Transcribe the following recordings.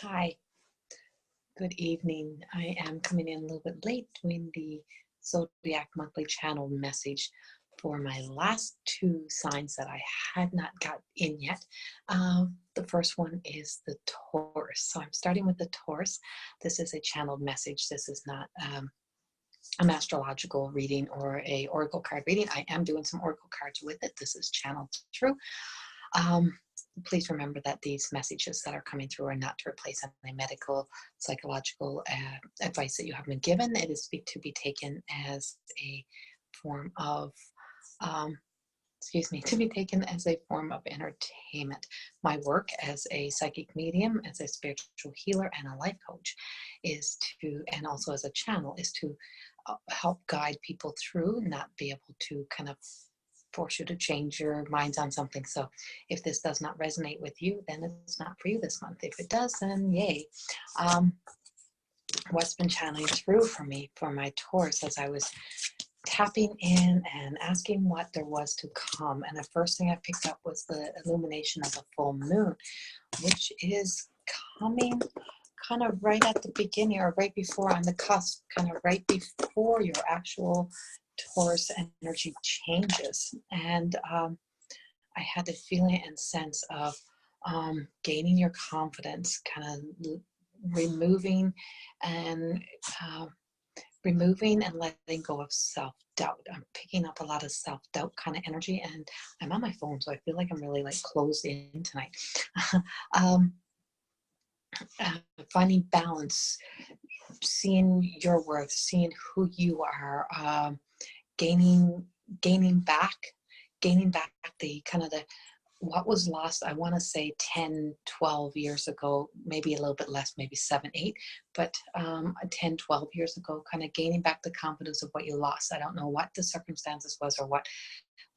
Hi, good evening. I am coming in a little bit late doing the Zodiac Monthly Channel message for my last two signs that I had not got in yet. The first one is the Taurus. So I'm starting with the Taurus. This is a channeled message. This is not an astrological reading or a oracle card reading. I am doing some oracle cards with it. This is channeled through. Please remember that these messages that are coming through are not to replace any medical, psychological advice that you have been given. It is to be taken as a form of, to be taken as a form of entertainment. My work as a psychic medium, as a spiritual healer, and a life coach is to, and also as a channel, is to help guide people through, not be able to kind of force you to change your minds on something. So if this does not resonate with you, then it's not for you this month. If it does, then yay. What's been channeling through for me for my Taurus as I was tapping in and asking what there was to come, and the first thing I picked up was the illumination of a full moon, which is coming kind of right at the beginning, or right before, on the cusp, kind of right before your actual Taurus energy changes. And I had the feeling and sense of gaining your confidence, kind of removing and letting go of self-doubt. I'm picking up a lot of self-doubt kind of energy, and I'm on my phone, so I feel like I'm really like closed in tonight. Finding balance, seeing your worth, seeing who you are, gaining back the kind of the what was lost. I want to say 10, 12 years ago, maybe a little bit less, maybe 7, 8, but 10, 12 years ago, kind of gaining back the confidence of what you lost. I don't know what the circumstances was or what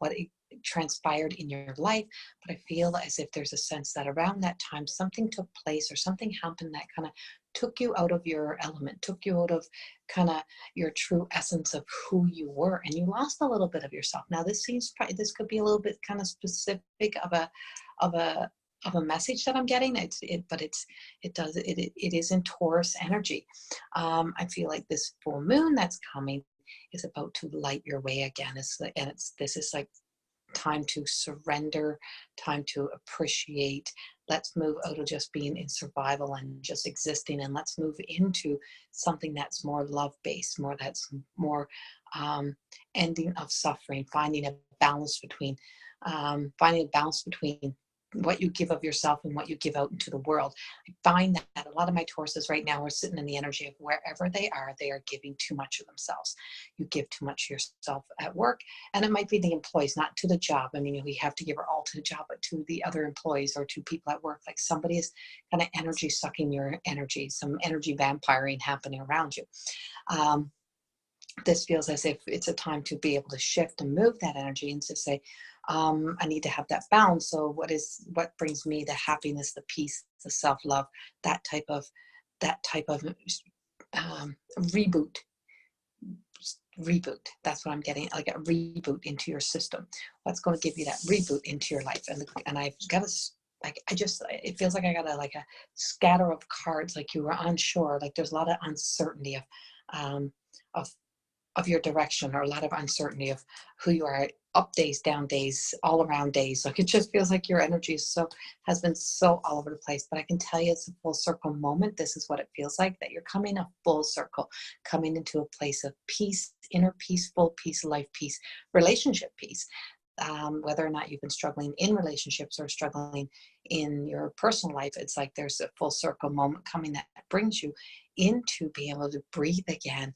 it transpired in your life, but I feel as if there's a sense that around that time something took place or something happened that kind of took you out of your element, took you out of kind of your true essence of who you were, and you lost a little bit of yourself. Now this this could be a little bit kind of specific of a message that I'm getting. It is in Taurus energy. I feel like this full moon that's coming is about to light your way again. This is like time to surrender, time to appreciate. Let's move out of just being in survival and just existing, and let's move into something that's more love-based, more ending of suffering, finding a balance between what you give of yourself and what you give out into the world. I find that a lot of my Tauruses right now are sitting in the energy of wherever they are giving too much of themselves. You give too much of yourself at work, and it might be the employees, not to the job. I mean, we have to give our all to the job, but to the other employees or to people at work. Like somebody is kind of energy sucking your energy, some energy vampiring happening around you. This feels as if it's a time to be able to shift and move that energy and to say, I need to have that balance. So what brings me the happiness, the peace, the self-love, that type of reboot. That's what I'm getting, like a reboot into your system. What's going to give you that reboot into your life? And I've got it feels like I got a scatter of cards, like you were unsure, like there's a lot of uncertainty of your direction, or a lot of uncertainty of who you are, up days, down days, all around days. Like it just feels like your energy has been so all over the place. But I can tell you it's a full circle moment. This is what it feels like, that you're coming a full circle, coming into a place of peace, inner peaceful peace, life peace, relationship peace. Whether or not you've been struggling in relationships or struggling in your personal life, it's like there's a full circle moment coming that brings you into being able to breathe again.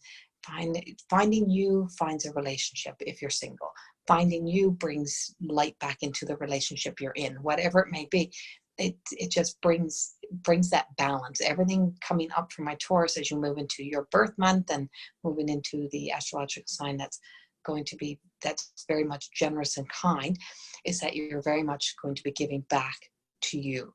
Finding you finds a relationship if you're single. Finding you brings light back into the relationship you're in, whatever it may be. It just brings that balance. Everything coming up for my Taurus as you move into your birth month and moving into the astrological sign that's very much generous and kind, is that you're very much going to be giving back to you,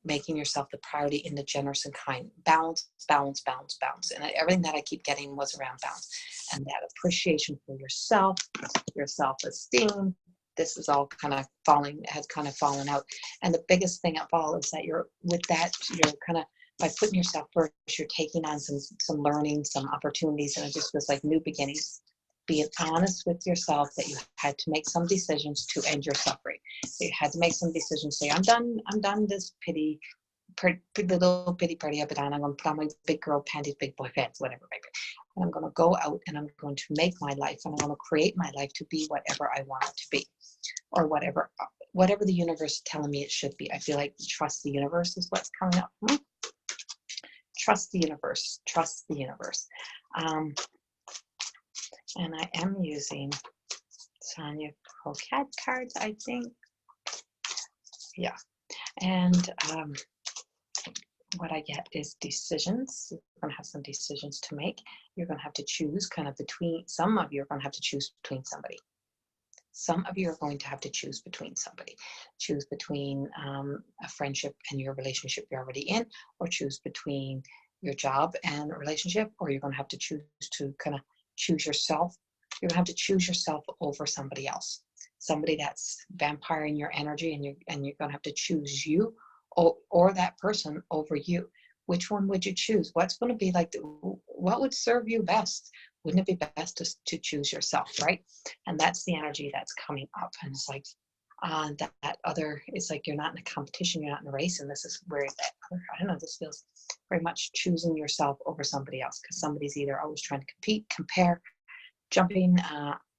making yourself the priority in the generous and kind. Balance. And everything that I keep getting was around balance, and that appreciation for yourself, your self-esteem, this is all kind of has kind of fallen out. And the biggest thing of all is that you're kind of, by putting yourself first, you're taking on some learning, some opportunities, and it just feels like new beginnings. Being honest with yourself that you had to make some decisions to end your suffering. So you had to make some decisions. Say, I'm done this little pity party I've been on. I'm going to put on my big girl panties, big boy pants, whatever, baby. And I'm going to go out and I'm going to make my life, and I'm going to create my life to be whatever I want it to be, or whatever the universe is telling me it should be. I feel like trust the universe is what's coming up. Trust the universe. Trust the universe. And I am using Sonia Coquette cards, I think. Yeah. And what I get is decisions. You're going to have some decisions to make. You're going to have to choose kind of between, some of you are going to have to choose between somebody. Some of you are going to have to choose between somebody. Choose between a friendship and your relationship you're already in, or choose between your job and a relationship, or you're going to have to choose to kind of choose yourself. You're going to have to choose yourself over somebody else, somebody that's vampiring your energy, and you're going to have to choose you or that person over you. Which one would you choose? What's going to be like, what would serve you best? Wouldn't it be best to choose yourself, right? And that's the energy that's coming up. And it's like, that other, it's like you're not in a competition, you're not in a race. And this is where that other, I don't know, this feels very much choosing yourself over somebody else, because somebody's either always trying to compete, compare, jumping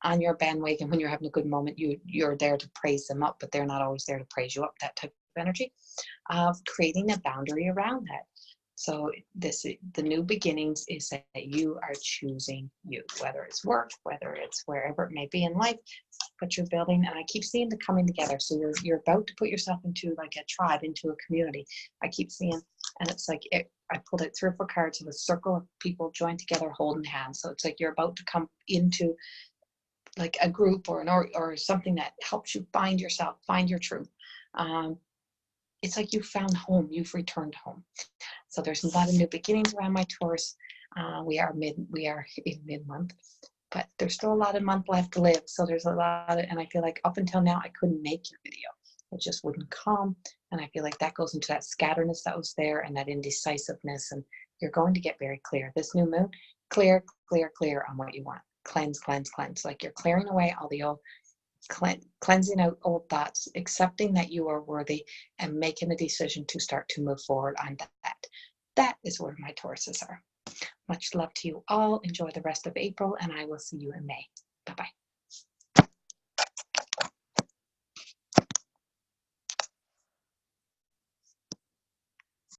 on your bandwagon when you're having a good moment. You're there to praise them up, but they're not always there to praise you up. That type of energy of creating a boundary around that. So the new beginnings is that you are choosing you, whether it's work, whether it's wherever it may be in life, but you're building. And I keep seeing the coming together. So you're about to put yourself into like a tribe, into a community. I keep seeing, and it's like I pulled out 3 or 4 cards of a circle of people joined together, holding hands. So it's like you're about to come into like a group or something that helps you find yourself, find your truth. It's like you found home, you've returned home. So there's a lot of new beginnings around my Taurus. We are in mid-month, but there's still a lot of month left to live. So there's a lot of, and I feel like up until now, I couldn't make your video. It just wouldn't come. And I feel like that goes into that scatterness that was there and that indecisiveness. And you're going to get very clear. This new moon, clear on what you want. Cleanse. Like you're clearing away all the old, cleansing out old thoughts, accepting that you are worthy, and making a decision to start to move forward on that. That is where my Tauruses are. Much love to you all. Enjoy the rest of April, and I will see you in May. Bye-bye.